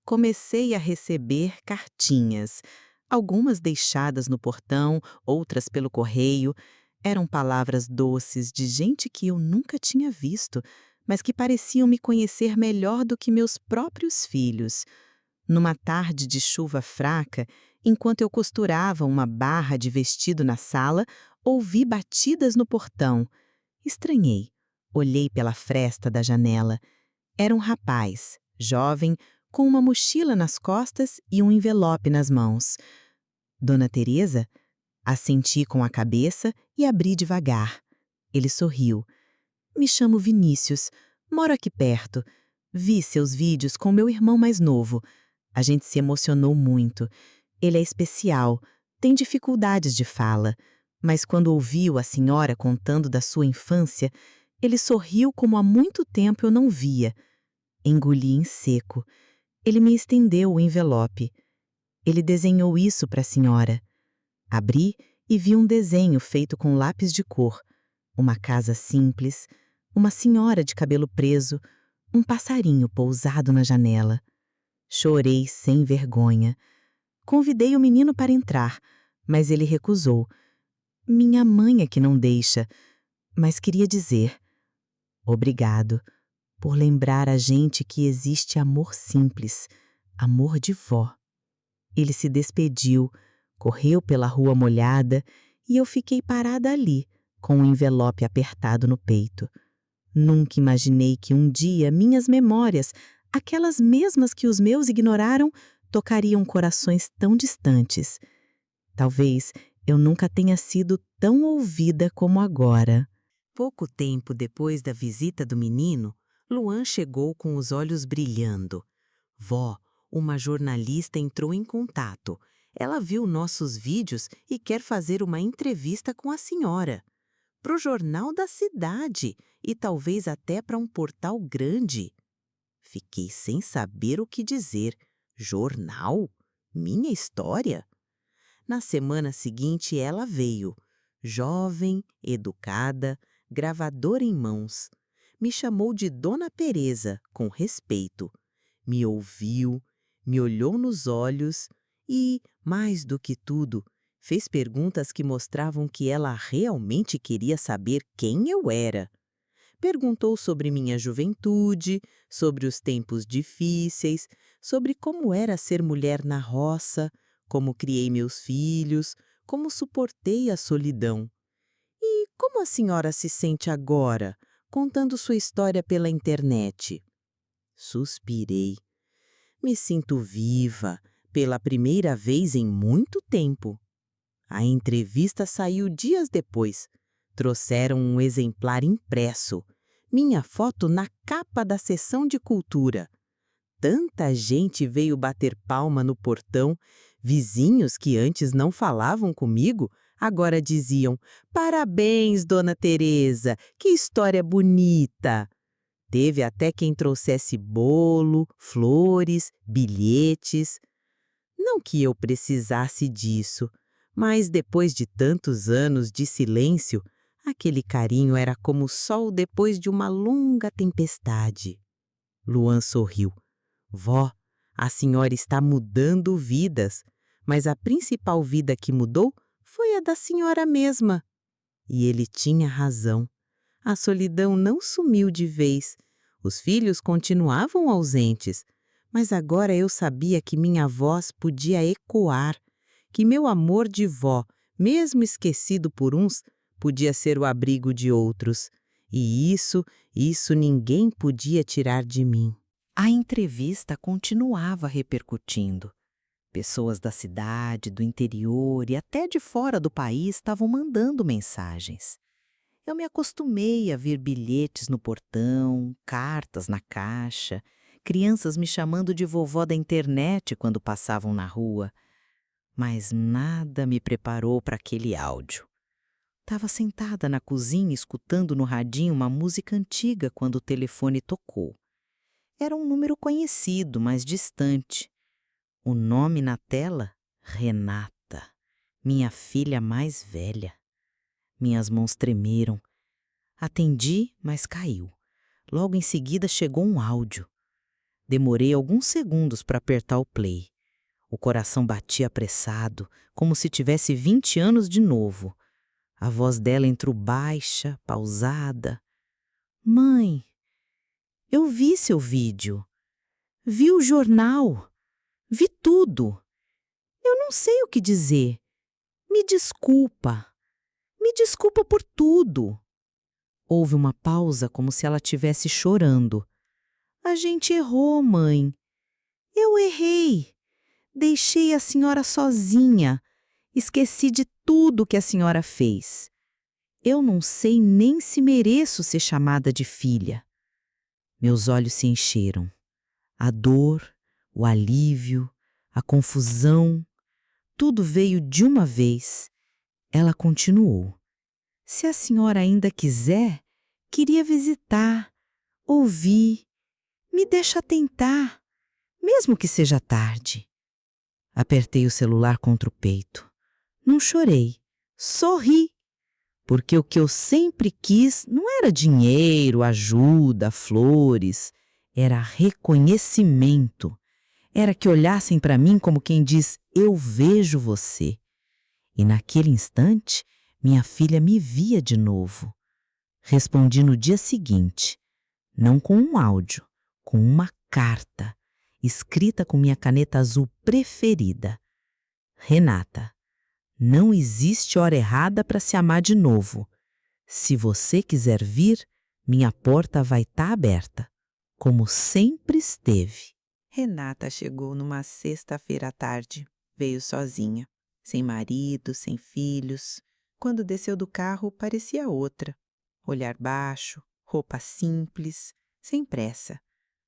Comecei a receber cartinhas, algumas deixadas no portão, outras pelo correio. Eram palavras doces de gente que eu nunca tinha visto, mas que pareciam me conhecer melhor do que meus próprios filhos. Numa tarde de chuva fraca, enquanto eu costurava uma barra de vestido na sala, ouvi batidas no portão. Estranhei. Olhei pela fresta da janela. Era um rapaz, jovem, com uma mochila nas costas e um envelope nas mãos. Dona Teresa? Assenti com a cabeça e abri devagar. Ele sorriu. Me chamo Vinícius. Moro aqui perto. Vi seus vídeos com meu irmão mais novo. A gente se emocionou muito. Ele é especial, tem dificuldades de fala, mas quando ouviu a senhora contando da sua infância, ele sorriu como há muito tempo eu não via. Engoli em seco. Ele me estendeu o envelope. Ele desenhou isso para a senhora. Abri e vi um desenho feito com lápis de cor. Uma casa simples, uma senhora de cabelo preso, um passarinho pousado na janela. Chorei sem vergonha. Convidei o menino para entrar, mas ele recusou. Minha mãe é que não deixa, mas queria dizer: obrigado por lembrar a gente que existe amor simples, amor de vó. Ele se despediu, correu pela rua molhada e eu fiquei parada ali, com o envelope apertado no peito. Nunca imaginei que um dia minhas memórias, aquelas mesmas que os meus ignoraram, tocariam corações tão distantes. Talvez eu nunca tenha sido tão ouvida como agora. Pouco tempo depois da visita do menino, Luan chegou com os olhos brilhando. Vó, uma jornalista entrou em contato. Ela viu nossos vídeos e quer fazer uma entrevista com a senhora. Pro jornal da cidade e talvez até para um portal grande. Fiquei sem saber o que dizer. Jornal? Minha história? Na semana seguinte ela veio, jovem, educada, gravador em mãos. Me chamou de Dona Teresa, com respeito. Me ouviu, me olhou nos olhos e, mais do que tudo, fez perguntas que mostravam que ela realmente queria saber quem eu era. Perguntou sobre minha juventude, sobre os tempos difíceis, sobre como era ser mulher na roça, como criei meus filhos, como suportei a solidão. E como a senhora se sente agora, contando sua história pela internet? Suspirei. Me sinto viva, pela primeira vez em muito tempo. A entrevista saiu dias depois. Trouxeram um exemplar impresso. Minha foto na capa da seção de cultura. Tanta gente veio bater palma no portão. Vizinhos que antes não falavam comigo, agora diziam: "Parabéns, Dona Teresa, que história bonita!" Teve até quem trouxesse bolo, flores, bilhetes. Não que eu precisasse disso, mas depois de tantos anos de silêncio, aquele carinho era como o sol depois de uma longa tempestade. Luan sorriu. Vó, a senhora está mudando vidas, mas a principal vida que mudou foi a da senhora mesma. E ele tinha razão. A solidão não sumiu de vez. Os filhos continuavam ausentes, mas agora eu sabia que minha voz podia ecoar, que meu amor de vó, mesmo esquecido por uns, podia ser o abrigo de outros. E isso ninguém podia tirar de mim. A entrevista continuava repercutindo. Pessoas da cidade, do interior e até de fora do país estavam mandando mensagens. Eu me acostumei a ver bilhetes no portão, cartas na caixa, crianças me chamando de vovó da internet quando passavam na rua. Mas nada me preparou para aquele áudio. Estava sentada na cozinha escutando no radinho uma música antiga quando o telefone tocou. Era um número conhecido, mas distante. O nome na tela? Renata, minha filha mais velha. Minhas mãos tremeram. Atendi, mas caiu. Logo em seguida chegou um áudio. Demorei alguns segundos para apertar o play. O coração batia apressado, como se tivesse 20 anos de novo. A voz dela entrou baixa, pausada. Mãe, eu vi seu vídeo. Vi o jornal. Vi tudo. Eu não sei o que dizer. Me desculpa. Me desculpa por tudo. Houve uma pausa como se ela estivesse chorando. A gente errou, mãe. Eu errei. Deixei a senhora sozinha. Esqueci de tudo que a senhora fez. Eu não sei nem se mereço ser chamada de filha. Meus olhos se encheram. A dor, o alívio, a confusão, tudo veio de uma vez. Ela continuou. Se a senhora ainda quiser, queria visitar, ouvir, me deixa tentar, mesmo que seja tarde. Apertei o celular contra o peito. Não chorei, sorri, porque o que eu sempre quis não era dinheiro, ajuda, flores, era reconhecimento. Era que olhassem para mim como quem diz, eu vejo você. E naquele instante, minha filha me via de novo. Respondi no dia seguinte, não com um áudio, com uma carta, escrita com minha caneta azul preferida. Renata, não existe hora errada para se amar de novo. Se você quiser vir, minha porta vai estar aberta, como sempre esteve. Renata chegou numa sexta-feira à tarde. Veio sozinha, sem marido, sem filhos. Quando desceu do carro, parecia outra. Olhar baixo, roupa simples, sem pressa.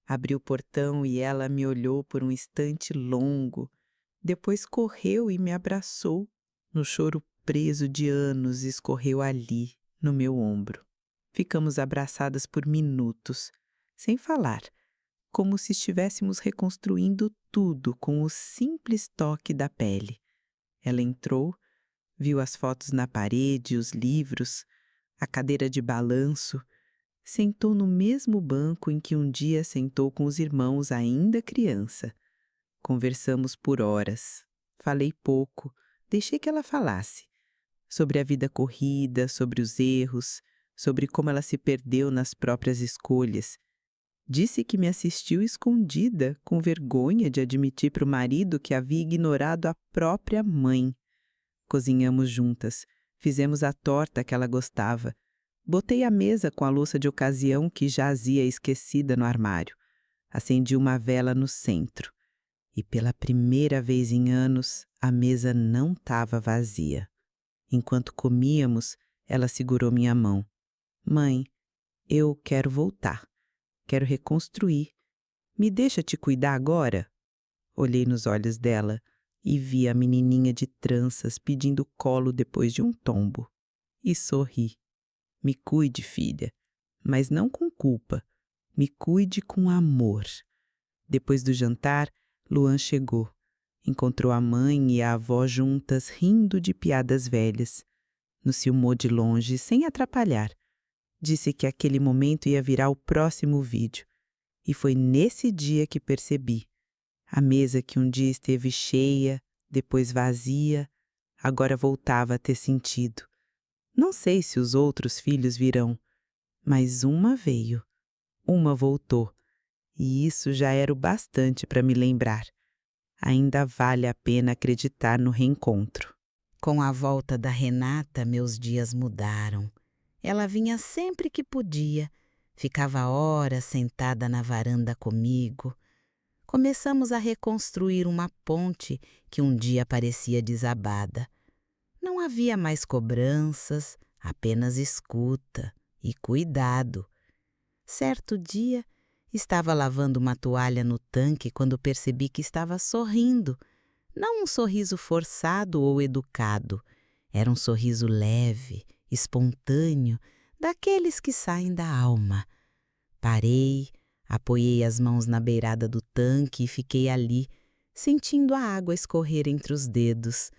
Abri o portão e ela me olhou por um instante longo. Depois correu e me abraçou. No choro preso de anos escorreu ali, no meu ombro. Ficamos abraçadas por minutos, sem falar, como se estivéssemos reconstruindo tudo com o simples toque da pele. Ela entrou, viu as fotos na parede, os livros, a cadeira de balanço, sentou no mesmo banco em que um dia sentou com os irmãos ainda criança. Conversamos por horas. Falei pouco, deixei que ela falasse. Sobre a vida corrida, sobre os erros, sobre como ela se perdeu nas próprias escolhas. Disse que me assistiu escondida, com vergonha de admitir para o marido que havia ignorado a própria mãe. Cozinhamos juntas, fizemos a torta que ela gostava. Botei a mesa com a louça de ocasião que jazia esquecida no armário. Acendi uma vela no centro. E pela primeira vez em anos, a mesa não estava vazia. Enquanto comíamos, ela segurou minha mão. Mãe, eu quero voltar. Quero reconstruir. Me deixa te cuidar agora? Olhei nos olhos dela e vi a menininha de tranças pedindo colo depois de um tombo. E sorri. Me cuide, filha, mas não com culpa. Me cuide com amor. Depois do jantar, Luan chegou. Encontrou a mãe e a avó juntas rindo de piadas velhas. Nos filmou de longe, sem atrapalhar. Disse que aquele momento ia virar o próximo vídeo. E foi nesse dia que percebi. A mesa que um dia esteve cheia, depois vazia, agora voltava a ter sentido. Não sei se os outros filhos virão, mas uma veio, uma voltou, e isso já era o bastante para me lembrar. Ainda vale a pena acreditar no reencontro. Com a volta da Renata, meus dias mudaram. Ela vinha sempre que podia, ficava horas sentada na varanda comigo. Começamos a reconstruir uma ponte que um dia parecia desabada. Não havia mais cobranças, apenas escuta e cuidado. Certo dia, estava lavando uma toalha no tanque quando percebi que estava sorrindo. Não um sorriso forçado ou educado. Era um sorriso leve, espontâneo, daqueles que saem da alma. Parei, apoiei as mãos na beirada do tanque e fiquei ali, sentindo a água escorrer entre os dedos.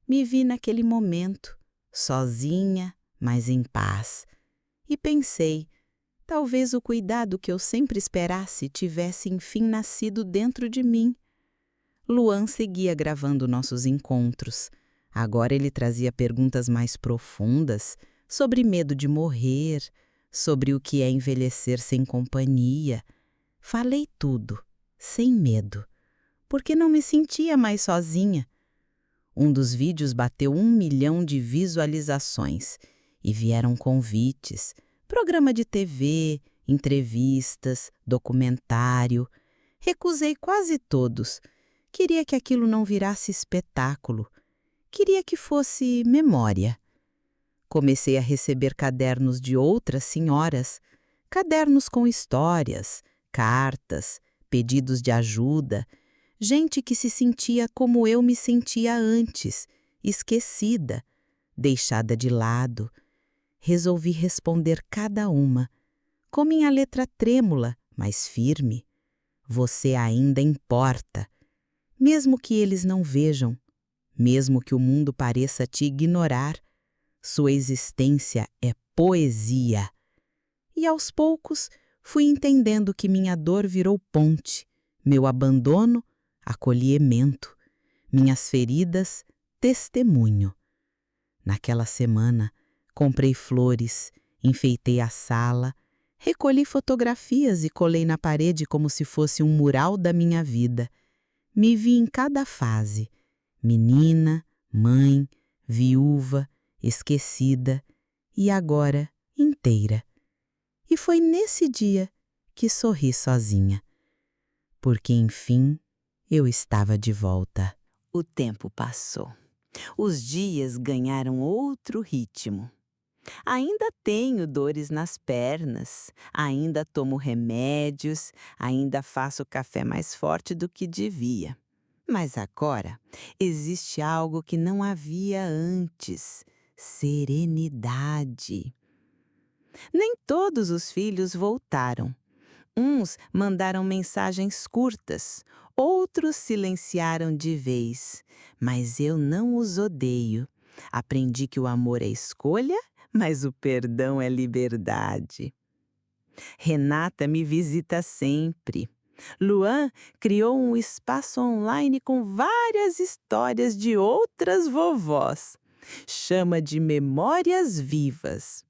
Me vi naquele momento, sozinha, mas em paz. E pensei, talvez o cuidado que eu sempre esperasse tivesse enfim nascido dentro de mim. Luan seguia gravando nossos encontros. Agora ele trazia perguntas mais profundas sobre medo de morrer, sobre o que é envelhecer sem companhia. Falei tudo, sem medo, porque não me sentia mais sozinha. Um dos vídeos bateu 1 milhão de visualizações e vieram convites, programa de TV, entrevistas, documentário. Recusei quase todos. Queria que aquilo não virasse espetáculo. Queria que fosse memória. Comecei a receber cadernos de outras senhoras, cadernos com histórias, cartas, pedidos de ajuda, gente que se sentia como eu me sentia antes, esquecida, deixada de lado. Resolvi responder cada uma, com minha letra trêmula, mas firme. Você ainda importa, mesmo que eles não vejam, mesmo que o mundo pareça te ignorar. Sua existência é poesia. E aos poucos fui entendendo que minha dor virou ponte, meu abandono, acolhimento, minhas feridas, testemunho. Naquela semana, comprei flores, enfeitei a sala, recolhi fotografias e colei na parede como se fosse um mural da minha vida. Me vi em cada fase: menina, mãe, viúva, esquecida e agora inteira. E foi nesse dia que sorri sozinha, porque enfim eu estava de volta. O tempo passou. Os dias ganharam outro ritmo. Ainda tenho dores nas pernas, ainda tomo remédios, ainda faço café mais forte do que devia. Mas agora existe algo que não havia antes: serenidade. Nem todos os filhos voltaram. Uns mandaram mensagens curtas, outros silenciaram de vez. Mas eu não os odeio. Aprendi que o amor é escolha, mas o perdão é liberdade. Renata me visita sempre. Luan criou um espaço online com várias histórias de outras vovós. Chama de Memórias Vivas.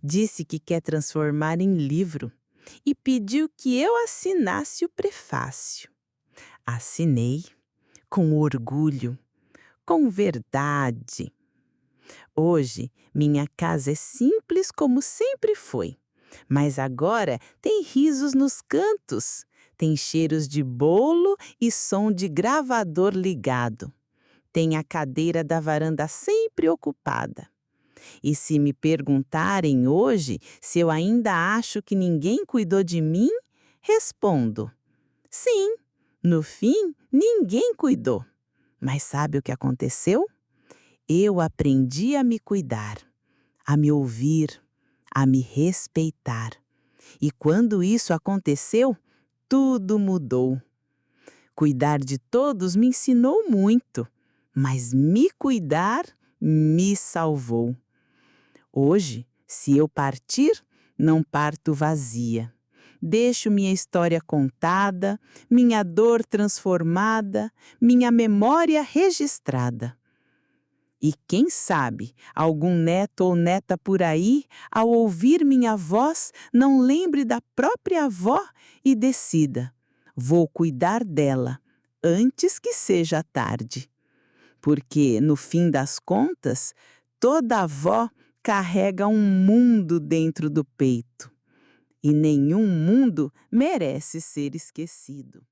Disse que quer transformar em livro e pediu que eu assinasse o prefácio. Assinei, com orgulho, com verdade. Hoje, minha casa é simples como sempre foi, mas agora tem risos nos cantos, tem cheiros de bolo e som de gravador ligado. Tem a cadeira da varanda sempre ocupada. E se me perguntarem hoje se eu ainda acho que ninguém cuidou de mim, respondo: sim, no fim, ninguém cuidou. Mas sabe o que aconteceu? Eu aprendi a me cuidar, a me ouvir, a me respeitar. E quando isso aconteceu, tudo mudou. Cuidar de todos me ensinou muito, mas me cuidar me salvou. Hoje, se eu partir, não parto vazia. Deixo minha história contada, minha dor transformada, minha memória registrada. E quem sabe, algum neto ou neta por aí, ao ouvir minha voz, não lembre da própria avó e decida: vou cuidar dela antes que seja tarde. Porque, no fim das contas, toda avó carrega um mundo dentro do peito. E nenhum mundo merece ser esquecido.